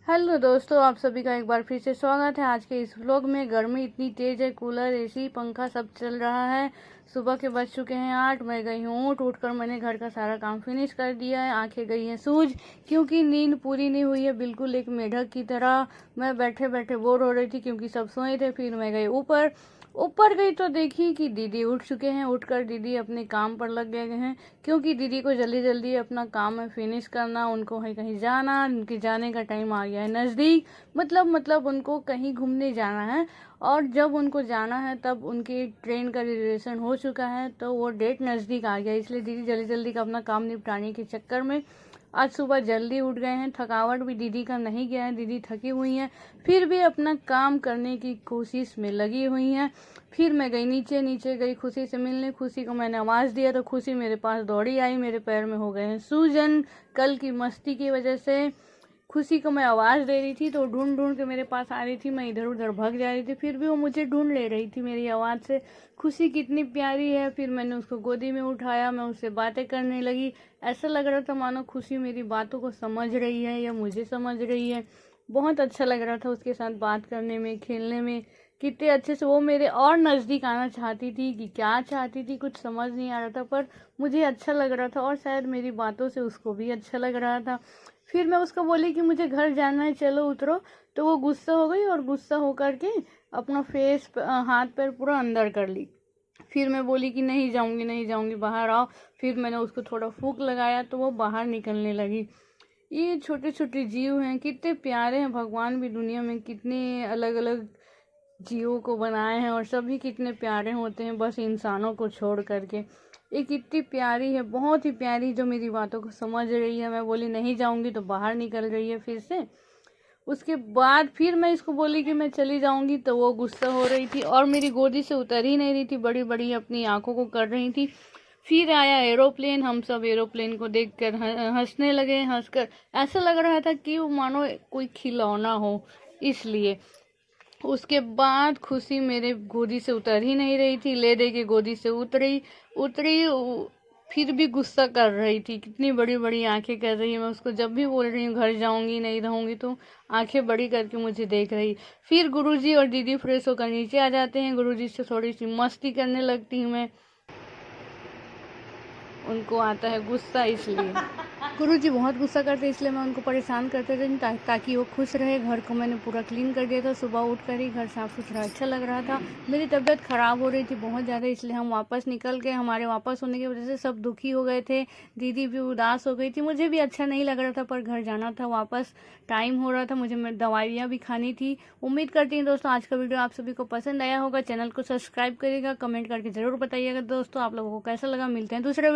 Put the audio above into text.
Hello दोस्तों, आप सभी का एक बार फिर से स्वागत है आज के इस व्लॉग में। गर्मी इतनी तेज है, कूलर एसी पंखा सब चल रहा है। सुबह के बज चुके हैं 8। मैं गई हूँ उठकर मैंने घर का सारा काम फिनिश कर दिया है। आंखें गई हैं सूज क्योंकि नींद पूरी नहीं हुई है, बिल्कुल एक मेढक की तरह। मैं बैठे बैठे बोर हो रही थी क्योंकि सब सोए थे। फिर मैं गई ऊपर गई तो देखी कि दीदी उठ चुके हैं। उठकर दीदी अपने काम पर लग गए हैं क्योंकि दीदी को जल्दी जल्दी अपना काम है फिनिश करना। उनको है कहीं जाना, उनके जाने का टाइम आ गया है नज़दीक। मतलब उनको कहीं घूमने जाना है और जब उनको जाना है तब उनकी ट्रेन का रिजर्वेशन हो चुका है, तो वो डेट नज़दीक आ गया। इसलिए दीदी जल्दी जल्दी का अपना काम निपटाने के चक्कर में आज सुबह जल्दी उठ गए हैं। थकावट भी दीदी का नहीं गया है, दीदी थकी हुई हैं फिर भी अपना काम करने की कोशिश में लगी हुई हैं। फिर मैं गई नीचे गई खुशी से मिलने। खुशी को मैंने आवाज़ दिया तो खुशी मेरे पास दौड़ी आई। मेरे पैर में हो गए हैं सूजन कल की मस्ती की वजह से। खुशी को मैं आवाज़ दे रही थी तो ढूंढ ढूंढ के मेरे पास आ रही थी। मैं इधर उधर भाग जा रही थी, फिर भी वो मुझे ढूंढ ले रही थी मेरी आवाज़ से। खुशी कितनी प्यारी है। फिर मैंने उसको गोदी में उठाया, मैं उससे बातें करने लगी। ऐसा लग रहा था मानो खुशी मेरी बातों को समझ रही है या मुझे समझ रही है। बहुत अच्छा लग रहा था उसके साथ बात करने में, खेलने में। कितने अच्छे से वो मेरे और नज़दीक आना चाहती थी कि क्या चाहती थी कुछ समझ नहीं आ रहा था, पर मुझे अच्छा लग रहा था और शायद मेरी बातों से उसको भी अच्छा लग रहा था। फिर मैं उसको बोली कि मुझे घर जाना है, चलो उतरो। तो वो गुस्सा हो गई और गुस्सा होकर के अपना फेस हाथ पैर पूरा अंदर कर ली। फिर मैं बोली कि नहीं जाऊंगी, बाहर आओ। फिर मैंने उसको थोड़ा फूंक लगाया तो वो बाहर निकलने लगी। ये छोटे छोटे जीव हैं, कितने प्यारे हैं। भगवान भी दुनिया में कितने अलग अलग जीवों को बनाए हैं और सभी कितने प्यारे होते हैं, बस इंसानों को छोड़ करके। ये कितनी प्यारी है, बहुत ही प्यारी, जो मेरी बातों को समझ रही है। मैं बोली नहीं जाऊंगी तो बाहर निकल रही है फिर से। उसके बाद फिर मैं इसको बोली कि मैं चली जाऊंगी तो वो गुस्सा हो रही थी और मेरी गोदी से उतर ही नहीं रही थी, बड़ी बड़ी अपनी आंखों को कर रही थी। फिर आया एरोप्लेन, हम सब एरोप्लेन को देखकर हंसने लगे। हंसकर ऐसा लग रहा था कि वो मानो कोई खिलौना हो। इसलिए उसके बाद खुशी मेरे गोदी से उतर ही नहीं रही थी, ले दे के गोदी से उतरी उतरी फिर भी गुस्सा कर रही थी। कितनी बड़ी बड़ी आंखें कर रही है। मैं उसको जब भी बोल रही हूँ घर जाऊंगी नहीं रहूंगी तो आंखें बड़ी करके मुझे देख रही। फिर गुरुजी और दीदी फ्रेश होकर नीचे आ जाते हैं। गुरुजी से थोड़ी सी मस्ती करने लगती हूँ मैं, उनको आता है गुस्सा इसलिए। गुरुजी बहुत गुस्सा करते इसलिए मैं उनको परेशान करते थे ताकि वो खुश रहे। घर को मैंने पूरा क्लीन कर दिया था, सुबह उठकर ही घर साफ सुथरा अच्छा लग रहा था। मेरी तबीयत ख़राब हो रही थी बहुत ज़्यादा, इसलिए हम वापस निकल गए। हमारे वापस होने की वजह से सब दुखी हो गए थे, दीदी भी उदास हो गई थी, मुझे भी अच्छा नहीं लग रहा था, पर घर जाना था वापस, टाइम हो रहा था, मुझे दवाइयाँ भी खानी थी। उम्मीद करती हूँ दोस्तों आज का वीडियो आप सभी को पसंद आया होगा। चैनल को सब्सक्राइब करिएगा, कमेंट करके ज़रूर बताइएगा दोस्तों आप लोगों को कैसा लगा। मिलते हैं दूसरे